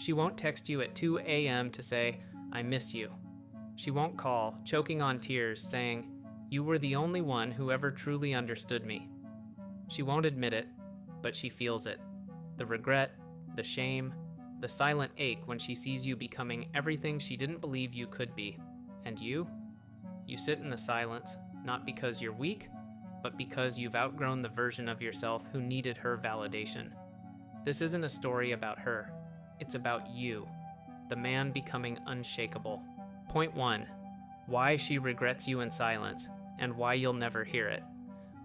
She won't text you at 2 a.m. to say, "I miss you." She won't call, choking on tears, saying, "You were the only one who ever truly understood me." She won't admit it, but she feels it. The regret, the shame, the silent ache when she sees you becoming everything she didn't believe you could be. And you? You sit in the silence, not because you're weak, but because you've outgrown the version of yourself who needed her validation. This isn't a story about her. It's about you, the man becoming unshakable. Point 1. Why she regrets you in silence, and why you'll never hear it.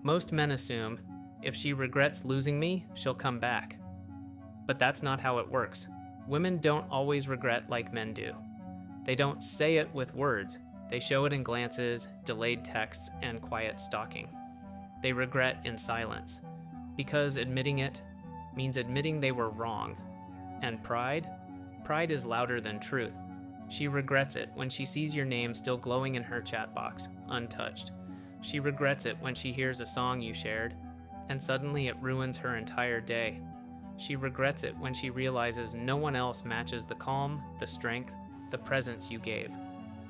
Most men assume, if she regrets losing me, she'll come back. But that's not how it works. Women don't always regret like men do. They don't say it with words. They show it in glances, delayed texts, and quiet stalking. They regret in silence, because admitting it means admitting they were wrong. And pride? Pride is louder than truth. She regrets it when she sees your name still glowing in her chat box, untouched. She regrets it when she hears a song you shared, and suddenly it ruins her entire day. She regrets it when she realizes no one else matches the calm, the strength, the presence you gave.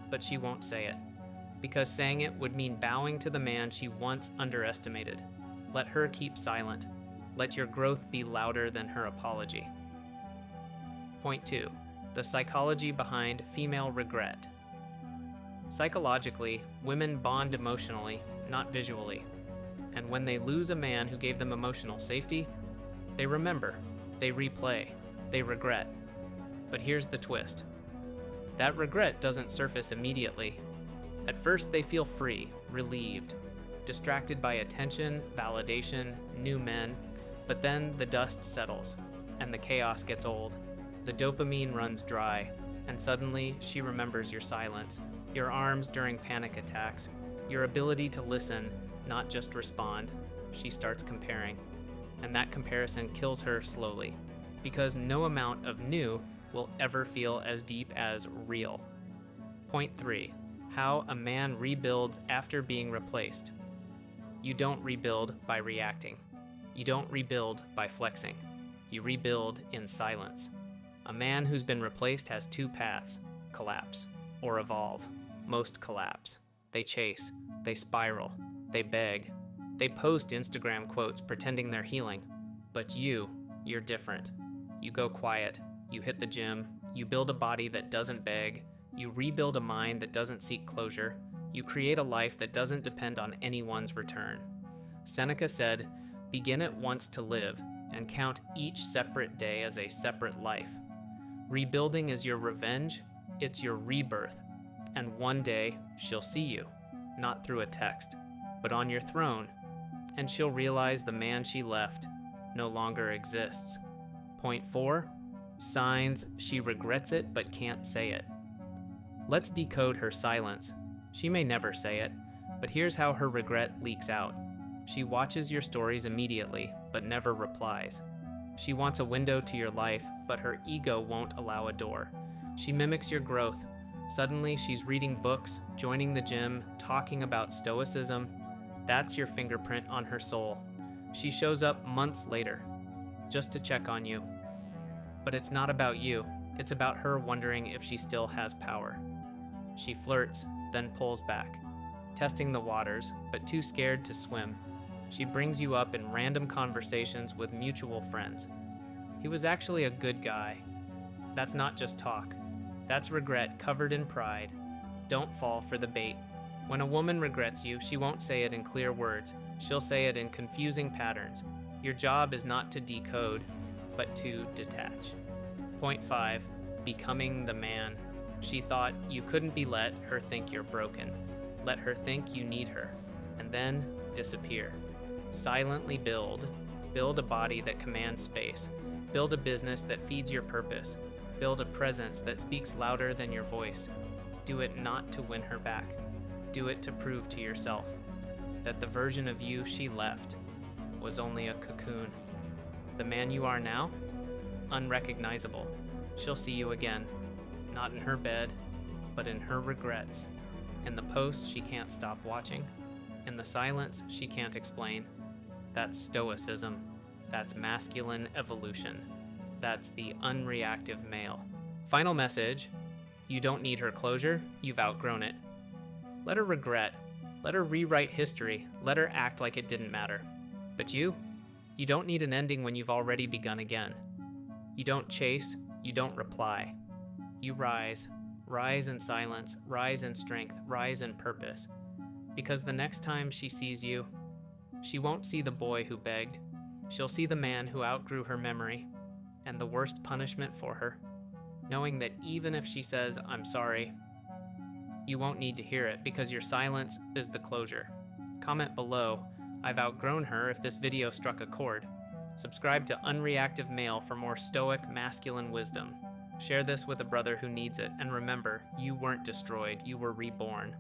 But she won't say it, because saying it would mean bowing to the man she once underestimated. Let her keep silent. Let your growth be louder than her apology. Point 2. The psychology behind female regret. Psychologically, women bond emotionally, not visually. And when they lose a man who gave them emotional safety, they remember, they replay, they regret. But here's the twist. That regret doesn't surface immediately. At first, they feel free, relieved, distracted by attention, validation, new men, but then the dust settles, and the chaos gets old. The dopamine runs dry, and suddenly she remembers your silence, your arms during panic attacks, your ability to listen, not just respond. She starts comparing, and that comparison kills her slowly, because no amount of new will ever feel as deep as real. Point 3. How a man rebuilds after being replaced. You don't rebuild by reacting. You don't rebuild by flexing. You rebuild in silence. A man who's been replaced has two paths: collapse or evolve. Most collapse. They chase, they spiral, they beg, they post Instagram quotes pretending they're healing. But you're different. You go quiet, you hit the gym, you build a body that doesn't beg, you rebuild a mind that doesn't seek closure, you create a life that doesn't depend on anyone's return. Seneca said, "Begin at once to live, and count each separate day as a separate life." Rebuilding is your revenge, it's your rebirth, and one day she'll see you, not through a text, but on your throne, and she'll realize the man she left no longer exists. Point 4. Signs she regrets it but can't say it. Let's decode her silence. She may never say it, but here's how her regret leaks out. She watches your stories immediately, but never replies. She wants a window to your life, but her ego won't allow a door. She mimics your growth. Suddenly, she's reading books, joining the gym, talking about Stoicism. That's your fingerprint on her soul. She shows up months later, just to check on you. But it's not about you. It's about her wondering if she still has power. She flirts, then pulls back, testing the waters, but too scared to swim. She brings you up in random conversations with mutual friends. He was actually a good guy. That's not just talk. That's regret covered in pride. Don't fall for the bait. When a woman regrets you, she won't say it in clear words. She'll say it in confusing patterns. Your job is not to decode, but to detach. Point 5. Becoming the man. She thought you couldn't be let her think you're broken. Let her think you need her, and then disappear. Silently build a body that commands space. Build a business that feeds your purpose. Build a presence that speaks louder than your voice. Do it not to win her back. Do it to prove to yourself that the version of you she left was only a cocoon. The man you are now? Unrecognizable. She'll see you again, not in her bed, but in her regrets. In the posts she can't stop watching. In the silence she can't explain. That's Stoicism. That's masculine evolution. That's the unreactive male. Final message: you don't need her closure, you've outgrown it. Let her regret. Let her rewrite history. Let her act like it didn't matter. But you don't need an ending when you've already begun again. You don't chase, you don't reply. You rise. Rise in silence, rise in strength, rise in purpose. Because the next time she sees you, she won't see the boy who begged. She'll see the man who outgrew her memory, and the worst punishment for her, knowing that even if she says, "I'm sorry," you won't need to hear it because your silence is the closure. Comment below, "I've outgrown her," if this video struck a chord. Subscribe to Unreactive Male for more stoic, masculine wisdom. Share this with a brother who needs it, and remember, you weren't destroyed, you were reborn.